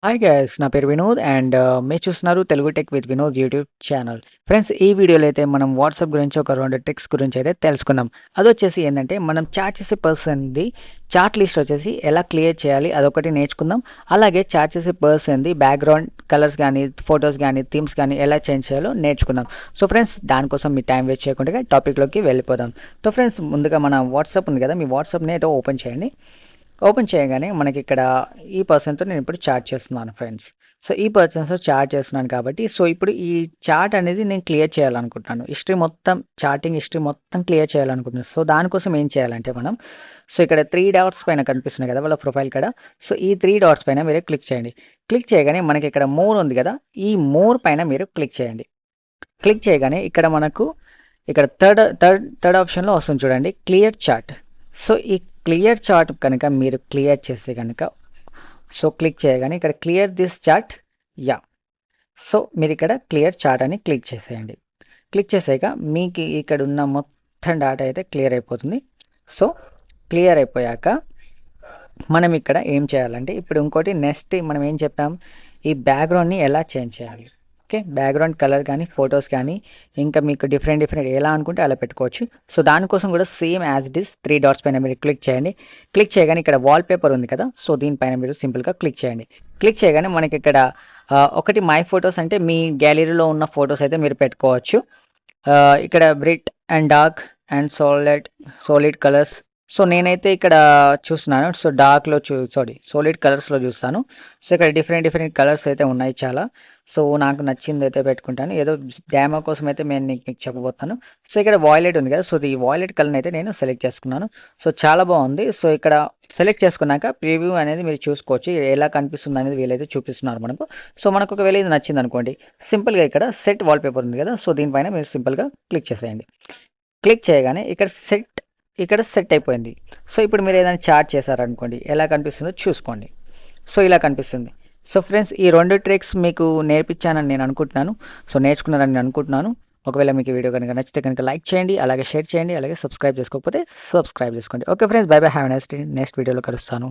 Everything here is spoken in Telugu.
హాయ్ గైస్ నా పేరు వినోద్ అండ్ మీరు చూస్తున్నారు Telugu tech with Vinod YouTube channel. Friends, ఈ వీడియోలో అయితే మనం వాట్సాప్ గురించి ఒక 2 ట్రిక్స్ గురించి అయితే తెలుసుకుందాం. అదొచ్చేసి ఏంటంటే మనం చాట్ చేసే పర్సన్‌ది చాట్ లిస్ట్ వచ్చేసి ఎలా క్లియర్ చేయాలి అదొకటి నేర్చుకుందాం. అలాగే చాట్ చేసే పర్సన్‌ది బ్యాక్‌గ్రౌండ్ కలర్స్ గానీ, ఫోటోస్ గానీ, థీమ్స్ గానీ ఎలా చేంజ్ చేయాలో నేర్చుకుందాం. సో ఫ్రెండ్స్, దానికోసం మీ టైం వేస్ట్ చేయకుండా టాపిక్‌లోకి వెళ్ళిపోదాం. సో ఫ్రెండ్స్, ముందుగా మన వాట్సాప్ ఉంది కదా! మీ వాట్సాప్‌ని అయితే ఓపెన్ చేయండి. ఓపెన్ చేయగానే మనకిక్కడ ఈ పర్సన్‌తో నేనిప్పుడు చాట్ చేస్తున్నాను ఫ్రెండ్స్. సో, ఈ పర్సన్స్‌తో చాట్ చేస్తున్నాను కాబట్టి, సో, ఇప్పుడు ఈ చాట్ అనేది నేను క్లియర్ చేయాలనుకుంటున్నాను. హిస్టరీ మొత్తం చాటింగ్ హిస్టరీ మొత్తం క్లియర్ చేయాలనుకుంటున్నాను. సో, దానికోసం ఏం చేయాలంటే మనం, సో, ఇక్కడ 3 డాట్స్ పైన కనిపిస్తున్నాయి కదా! వాళ్ళ ప్రొఫైల్ కాడ. సో, ఈ 3 డాట్స్ పైన మీరు క్లిక్ చేయండి. క్లిక్ చేయగానే మనకిక్కడ మోర్ ఉంది కదా! ఈ మోర్ పైన మీరు క్లిక్ చేయండి. క్లిక్ చేయగానే ఇక్కడ మనకు ఇక్కడ థర్డ్ ఆప్షన్‌లో వస్తుంది చూడండి, క్లియర్ చాట్. సో, ఈ క్లియర్ చాట్ కనుక మీరు క్లియర్ చేస్తే గనుక, సో, క్లిక్ చేయగానే ఇక్కడ clear this chat. Yeah! So, మీరిక్కడ క్లియర్ చాట్ అని క్లిక్ చేసేయండి. క్లిక్ చేసాక మీకు ఇక్కడున్న మొత్తం డాటా అయితే క్లియర్ అయిపోతుంది. సో, క్లియర్ అయిపోయాక మనం ఇక్కడ ఏం చేయాలంటే, ఇప్పుడు ఇంకోటి నెక్స్ట్ మనం ఏం చెప్పాం, ఈ బ్యాక్‌గ్రౌండ్‌ని ఎలా చేంజ్ చేయాలి. ఓకే. బ్యాక్‌గ్రౌండ్ కలర్ కానీ, ఫోటోస్ కానీ, ఇంకా మీకు డిఫరెంట్ ఎలా అనుకుంటే అలా పెట్టుకోవచ్చు. సో, దానికోసం కూడా same as it is 3 dots పైన మీరు క్లిక్ చేయండి. క్లిక్ చేయగానే ఇక్కడ వాల్‌పేపర్ ఉంది కదా! సో, దీనిపైన మీరు సింపుల్‌గా క్లిక్ చేయండి. క్లిక్ చేయగానే మనకిక్కడ ఒకటి మై ఫోటోస్ అంటే మీ గ్యాలరీలో ఉన్న ఫోటోస్ అయితే మీరు పెట్టుకోవచ్చు. ఇక్కడ bright and dark and solid colours. So, నేనైతే ఇక్కడ చూస్తున్నాను. సో, డార్క్‌లో సాలిడ్ కలర్స్‌లో చూస్తాను. సో, ఇక్కడ డిఫరెంట్ కలర్స్ అయితే ఉన్నాయి చాలా. సో, నాకు నచ్చిందైతే పెట్టుకుంటాను. ఏదో డెమో కోసం అయితే నేను మీకు చెప్పబోతున్నాను. సో, ఇక్కడ వాయిలెట్ ఉంది కదా! సో, ఈ వాయిలెట్ కలర్‌ని అయితే నేను సెలెక్ట్ చేసుకున్నాను. సో, చాలా బాగుంది. సో, ఇక్కడ సెలెక్ట్ చేసుకున్నాక ప్రివ్యూ అనేది మీరు చూసుకోవచ్చు. ఎలా కనిపిస్తుంది అనేది వీళ్ళైతే చూపిస్తున్నారు మనకు. సో, మనకు ఒకవేళ ఇది నచ్చిందనుకోండి, సింపుల్‌గా ఇక్కడ సెట్ వాల్‌పేపర్ ఉంది కదా! సో, దీనిపైన మీరు సింపుల్‌గా క్లిక్ చేసేయండి. క్లిక్ చేయగానే ఇక్కడ సెట్ అయిపోయింది. సో, ఇప్పుడు మీరు ఏదైనా చాట్ చేశారనుకోండి, ఎలా కనిపిస్తుందో చూసుకోండి. సో, ఇలా కనిపిస్తుంది. సో, ఫ్రెండ్స్, ఈ 2 ట్రిక్స్ మీకు నేర్పించానని నేను అనుకుంటున్నాను. సో, నేర్చుకున్నారని నేను అనుకుంటున్నాను. ఒకవేళ మీకు ఈ వీడియో కనుక నచ్చితే కనుక లైక్ చేయండి, అలాగే షేర్ చేయండి, అలాగే సబ్స్క్రైబ్ చేసుకోకపోతే సబ్స్క్రైబ్ చేసుకోండి. Okay friends, by by. Have a nice day. Next వీడియోలో కలుస్తాను.